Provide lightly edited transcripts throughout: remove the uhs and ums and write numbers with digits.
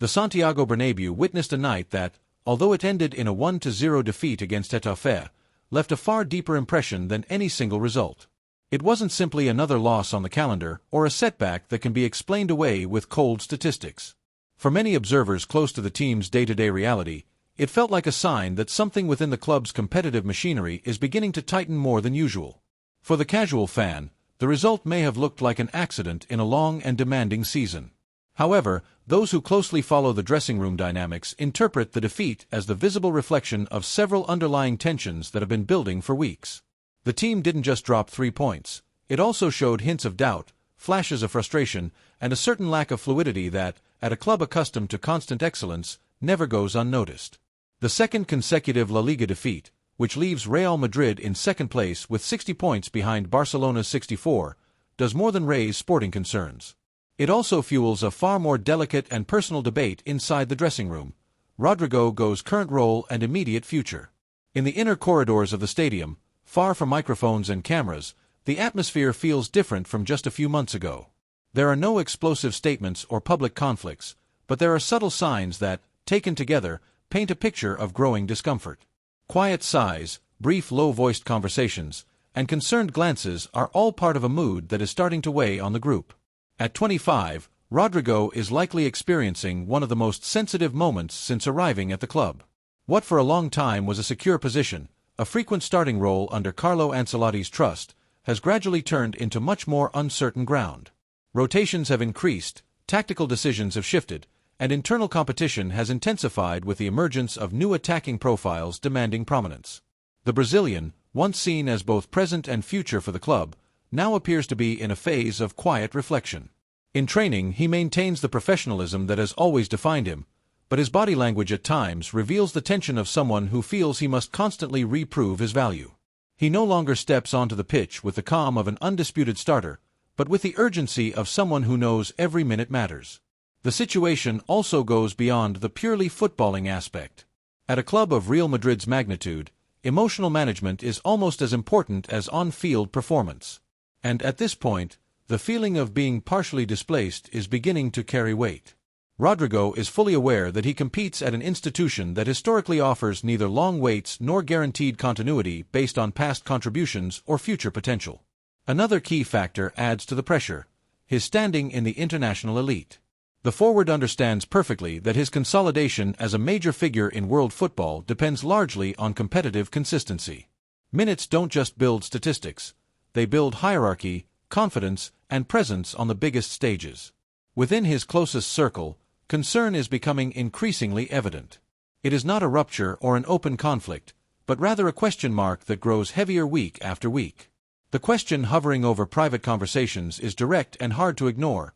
The Santiago Bernabéu witnessed a night that, although it ended in a 1-0 defeat against Getafe, left a far deeper impression than any single result. It wasn't simply another loss on the calendar or a setback that can be explained away with cold statistics. For many observers close to the team's day-to-day reality, it felt like a sign that something within the club's competitive machinery is beginning to tighten more than usual. For the casual fan, the result may have looked like an accident in a long and demanding season. However, those who closely follow the dressing room dynamics interpret the defeat as the visible reflection of several underlying tensions that have been building for weeks. The team didn't just drop 3 points. It also showed hints of doubt, flashes of frustration, and a certain lack of fluidity that, at a club accustomed to constant excellence, never goes unnoticed. The second consecutive La Liga defeat, which leaves Real Madrid in second place with 60 points behind Barcelona's 64, does more than raise sporting concerns. It also fuels a far more delicate and personal debate inside the dressing room: Rodrygo's current role and immediate future. In the inner corridors of the stadium, far from microphones and cameras, the atmosphere feels different from just a few months ago. There are no explosive statements or public conflicts, but there are subtle signs that, taken together, paint a picture of growing discomfort. Quiet sighs, brief low-voiced conversations, and concerned glances are all part of a mood that is starting to weigh on the group. At 25, Rodrygo is likely experiencing one of the most sensitive moments since arriving at the club. What for a long time was a secure position, a frequent starting role under Carlo Ancelotti's trust, has gradually turned into much more uncertain ground. Rotations have increased, tactical decisions have shifted, and internal competition has intensified with the emergence of new attacking profiles demanding prominence. The Brazilian, once seen as both present and future for the club, now appears to be in a phase of quiet reflection. In training, he maintains the professionalism that has always defined him, but his body language at times reveals the tension of someone who feels he must constantly reprove his value. He no longer steps onto the pitch with the calm of an undisputed starter, but with the urgency of someone who knows every minute matters. The situation also goes beyond the purely footballing aspect. At a club of Real Madrid's magnitude, emotional management is almost as important as on-field performance. And at this point, the feeling of being partially displaced is beginning to carry weight. Rodrygo is fully aware that he competes at an institution that historically offers neither long waits nor guaranteed continuity based on past contributions or future potential. Another key factor adds to the pressure: his standing in the international elite. The forward understands perfectly that his consolidation as a major figure in world football depends largely on competitive consistency. Minutes don't just build statistics, they build hierarchy, confidence, and presence on the biggest stages. Within his closest circle, concern is becoming increasingly evident. It is not a rupture or an open conflict, but rather a question mark that grows heavier week after week. The question hovering over private conversations is direct and hard to ignore: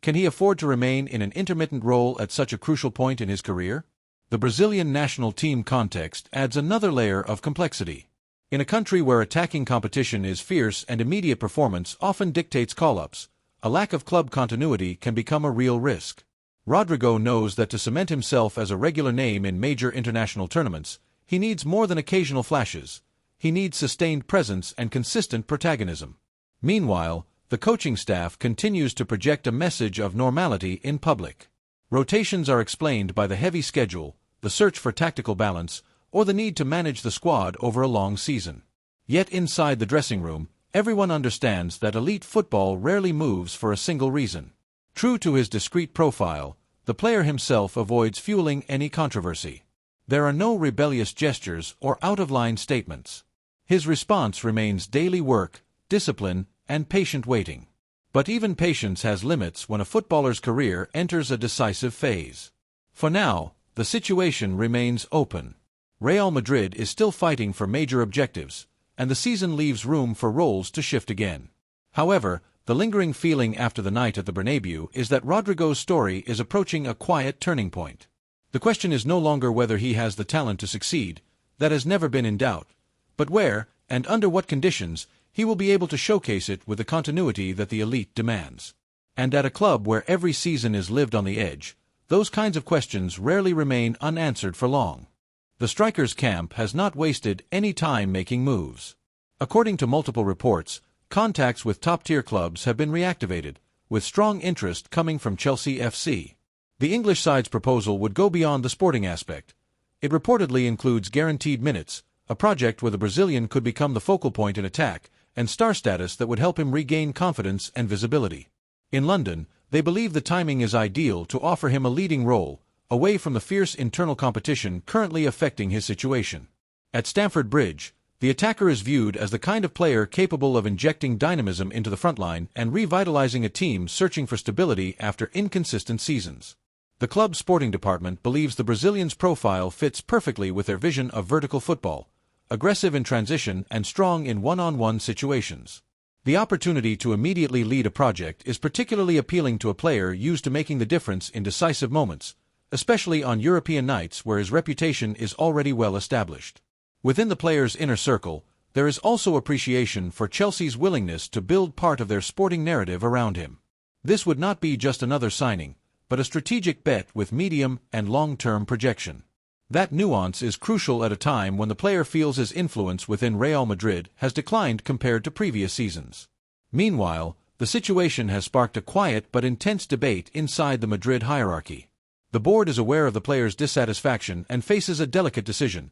can he afford to remain in an intermittent role at such a crucial point in his career? The Brazilian national team context adds another layer of complexity. In a country where attacking competition is fierce and immediate performance often dictates call-ups, a lack of club continuity can become a real risk. Rodrygo knows that to cement himself as a regular name in major international tournaments, he needs more than occasional flashes. He needs sustained presence and consistent protagonism. Meanwhile, the coaching staff continues to project a message of normality in public. Rotations are explained by the heavy schedule, the search for tactical balance, or the need to manage the squad over a long season. Yet inside the dressing room, everyone understands that elite football rarely moves for a single reason. True to his discreet profile, the player himself avoids fueling any controversy. There are no rebellious gestures or out-of-line statements. His response remains daily work, discipline, and patient waiting. But even patience has limits when a footballer's career enters a decisive phase. For now, the situation remains open. Real Madrid is still fighting for major objectives, and the season leaves room for roles to shift again. However, the lingering feeling after the night at the Bernabéu is that Rodrygo's story is approaching a quiet turning point. The question is no longer whether he has the talent to succeed, that has never been in doubt, but where, and under what conditions, he will be able to showcase it with the continuity that the elite demands. And at a club where every season is lived on the edge, those kinds of questions rarely remain unanswered for long. The striker's camp has not wasted any time making moves. According to multiple reports, contacts with top-tier clubs have been reactivated, with strong interest coming from Chelsea FC. The English side's proposal would go beyond the sporting aspect. It reportedly includes guaranteed minutes, a project where the Brazilian could become the focal point in attack, and star status that would help him regain confidence and visibility. In London, they believe the timing is ideal to offer him a leading role, away from the fierce internal competition currently affecting his situation. At Stamford Bridge, the attacker is viewed as the kind of player capable of injecting dynamism into the frontline and revitalizing a team searching for stability after inconsistent seasons. The club's sporting department believes the Brazilian's profile fits perfectly with their vision of vertical football, aggressive in transition and strong in one-on-one situations. The opportunity to immediately lead a project is particularly appealing to a player used to making the difference in decisive moments, especially on European nights where his reputation is already well established. Within the player's inner circle, there is also appreciation for Chelsea's willingness to build part of their sporting narrative around him. This would not be just another signing, but a strategic bet with medium and long-term projection. That nuance is crucial at a time when the player feels his influence within Real Madrid has declined compared to previous seasons. Meanwhile, the situation has sparked a quiet but intense debate inside the Madrid hierarchy. The board is aware of the player's dissatisfaction and faces a delicate decision: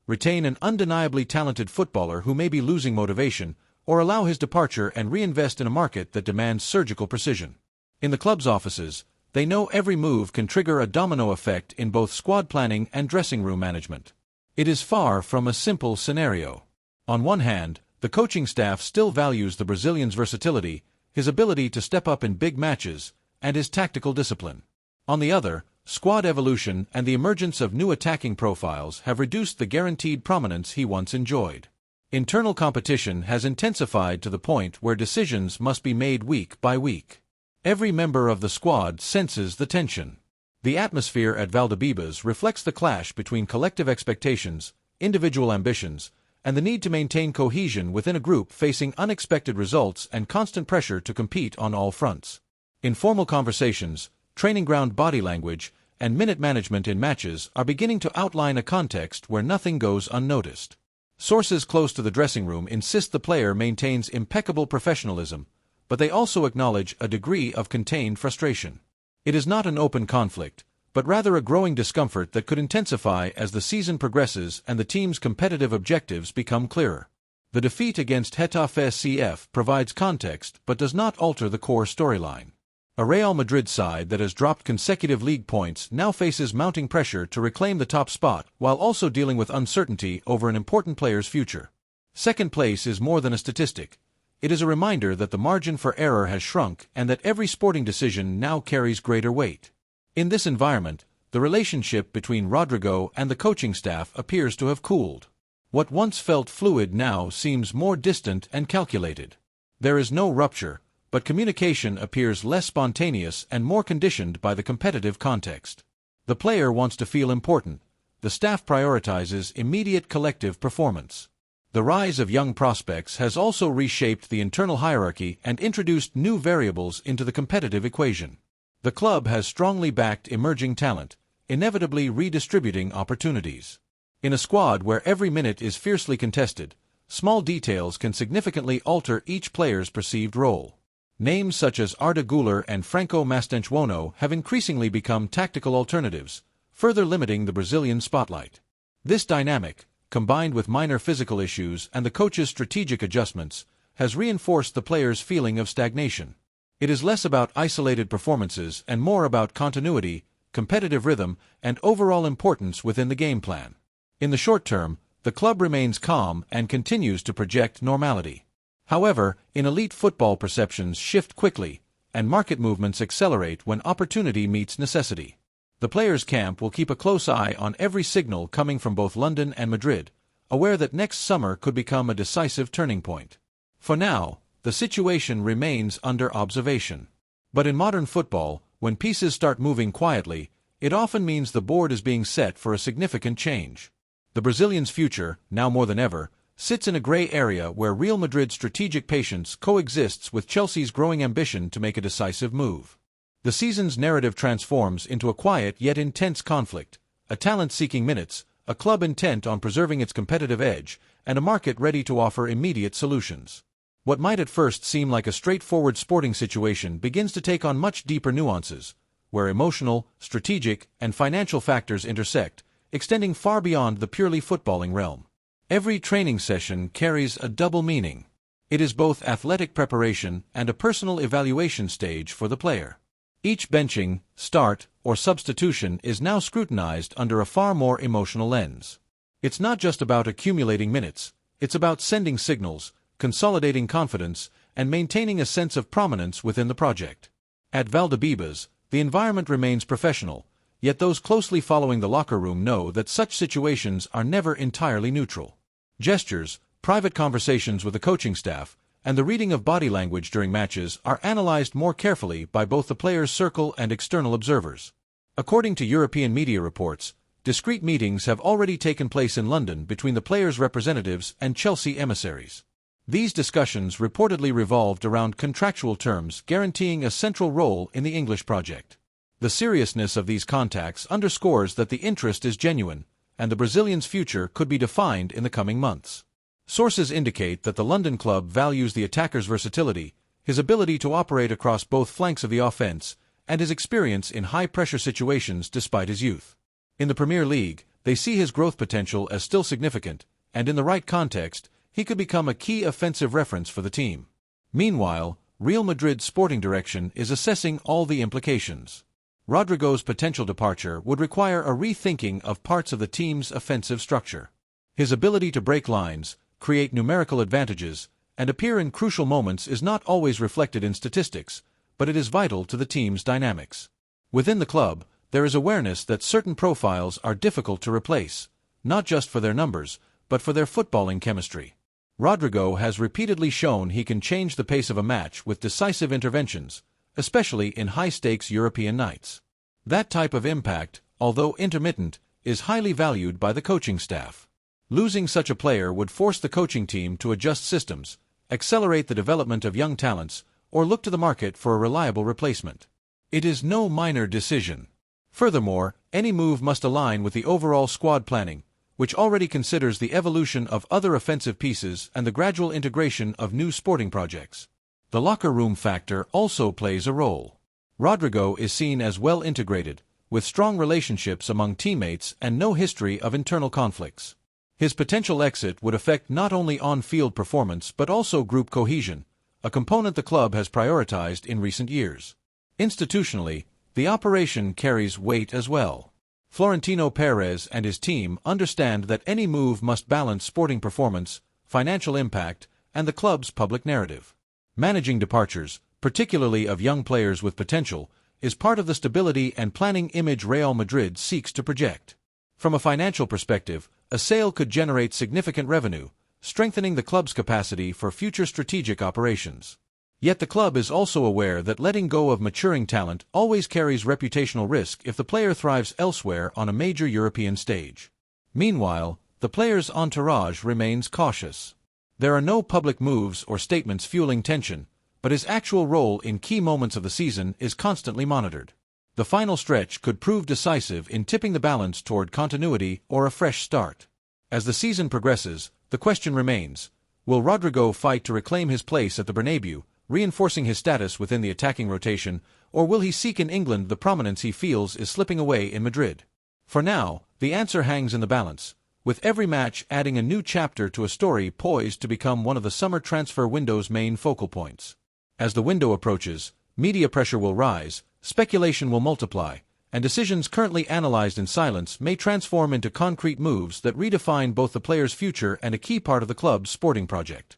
retain an undeniably talented footballer who may be losing motivation, or allow his departure and reinvest in a market that demands surgical precision. In the club's offices, they know every move can trigger a domino effect in both squad planning and dressing room management. It is far from a simple scenario. On one hand, the coaching staff still values the Brazilian's versatility, his ability to step up in big matches, and his tactical discipline. On the other, squad evolution and the emergence of new attacking profiles have reduced the guaranteed prominence he once enjoyed. Internal competition has intensified to the point where decisions must be made week by week. Every member of the squad senses the tension. The atmosphere at Valdebebas reflects the clash between collective expectations, individual ambitions, and the need to maintain cohesion within a group facing unexpected results and constant pressure to compete on all fronts. Informal conversations, training ground body language, and minute management in matches are beginning to outline a context where nothing goes unnoticed. Sources close to the dressing room insist the player maintains impeccable professionalism, but they also acknowledge a degree of contained frustration. It is not an open conflict, but rather a growing discomfort that could intensify as the season progresses and the team's competitive objectives become clearer. The defeat against Getafe CF provides context but does not alter the core storyline. A Real Madrid side that has dropped consecutive league points now faces mounting pressure to reclaim the top spot while also dealing with uncertainty over an important player's future. Second place is more than a statistic. It is a reminder that the margin for error has shrunk and that every sporting decision now carries greater weight. In this environment, the relationship between Rodrygo and the coaching staff appears to have cooled. What once felt fluid now seems more distant and calculated. There is no rupture, but communication appears less spontaneous and more conditioned by the competitive context. The player wants to feel important. The staff prioritizes immediate collective performance. The rise of young prospects has also reshaped the internal hierarchy and introduced new variables into the competitive equation. The club has strongly backed emerging talent, inevitably redistributing opportunities. In a squad where every minute is fiercely contested, small details can significantly alter each player's perceived role. Names such as Arda Güler and Franco Mastantuono have increasingly become tactical alternatives, further limiting the Brazilian spotlight. This dynamic, combined with minor physical issues and the coach's strategic adjustments, has reinforced the player's feeling of stagnation. It is less about isolated performances and more about continuity, competitive rhythm, and overall importance within the game plan. In the short term, the club remains calm and continues to project normality. However, in elite football perceptions shift quickly, and market movements accelerate when opportunity meets necessity. The players' camp will keep a close eye on every signal coming from both London and Madrid, aware that next summer could become a decisive turning point. For now, the situation remains under observation. But in modern football, when pieces start moving quietly, it often means the board is being set for a significant change. The Brazilian's future, now more than ever, sits in a gray area where Real Madrid's strategic patience coexists with Chelsea's growing ambition to make a decisive move. The season's narrative transforms into a quiet yet intense conflict, a talent seeking minutes, a club intent on preserving its competitive edge, and a market ready to offer immediate solutions. What might at first seem like a straightforward sporting situation begins to take on much deeper nuances, where emotional, strategic, and financial factors intersect, extending far beyond the purely footballing realm. Every training session carries a double meaning. It is both athletic preparation and a personal evaluation stage for the player. Each benching, start, or substitution is now scrutinized under a far more emotional lens. It's not just about accumulating minutes, it's about sending signals, consolidating confidence, and maintaining a sense of prominence within the project. At Valdebebas, the environment remains professional, yet those closely following the locker room know that such situations are never entirely neutral. Gestures, private conversations with the coaching staff, and the reading of body language during matches are analyzed more carefully by both the players' circle and external observers. According to European media reports, discreet meetings have already taken place in London between the players' representatives and Chelsea emissaries. These discussions reportedly revolved around contractual terms guaranteeing a central role in the English project. The seriousness of these contacts underscores that the interest is genuine, and the Brazilian's future could be defined in the coming months. Sources indicate that the London club values the attacker's versatility, his ability to operate across both flanks of the offense, and his experience in high-pressure situations despite his youth. In the Premier League, they see his growth potential as still significant, and in the right context, he could become a key offensive reference for the team. Meanwhile, Real Madrid's sporting direction is assessing all the implications. Rodrygo's potential departure would require a rethinking of parts of the team's offensive structure. His ability to break lines, create numerical advantages, and appear in crucial moments is not always reflected in statistics, but it is vital to the team's dynamics. Within the club, there is awareness that certain profiles are difficult to replace, not just for their numbers, but for their footballing chemistry. Rodrygo has repeatedly shown he can change the pace of a match with decisive interventions, especially in high-stakes European nights. That type of impact, although intermittent, is highly valued by the coaching staff. Losing such a player would force the coaching team to adjust systems, accelerate the development of young talents, or look to the market for a reliable replacement. It is no minor decision. Furthermore, any move must align with the overall squad planning, which already considers the evolution of other offensive pieces and the gradual integration of new sporting projects. The locker room factor also plays a role. Rodrygo is seen as well integrated, with strong relationships among teammates and no history of internal conflicts. His potential exit would affect not only on-field performance but also group cohesion, a component the club has prioritized in recent years. Institutionally, the operation carries weight as well. Florentino Perez and his team understand that any move must balance sporting performance, financial impact, and the club's public narrative. Managing departures, particularly of young players with potential, is part of the stability and planning image Real Madrid seeks to project. From a financial perspective, a sale could generate significant revenue, strengthening the club's capacity for future strategic operations. Yet the club is also aware that letting go of maturing talent always carries reputational risk if the player thrives elsewhere on a major European stage. Meanwhile, the player's entourage remains cautious. There are no public moves or statements fueling tension, but his actual role in key moments of the season is constantly monitored. The final stretch could prove decisive in tipping the balance toward continuity or a fresh start. As the season progresses, the question remains, will Rodrygo fight to reclaim his place at the Bernabeu, reinforcing his status within the attacking rotation, or will he seek in England the prominence he feels is slipping away in Madrid? For now, the answer hangs in the balance, with every match adding a new chapter to a story poised to become one of the summer transfer window's main focal points. As the window approaches, media pressure will rise, speculation will multiply, and decisions currently analyzed in silence may transform into concrete moves that redefine both the player's future and a key part of the club's sporting project.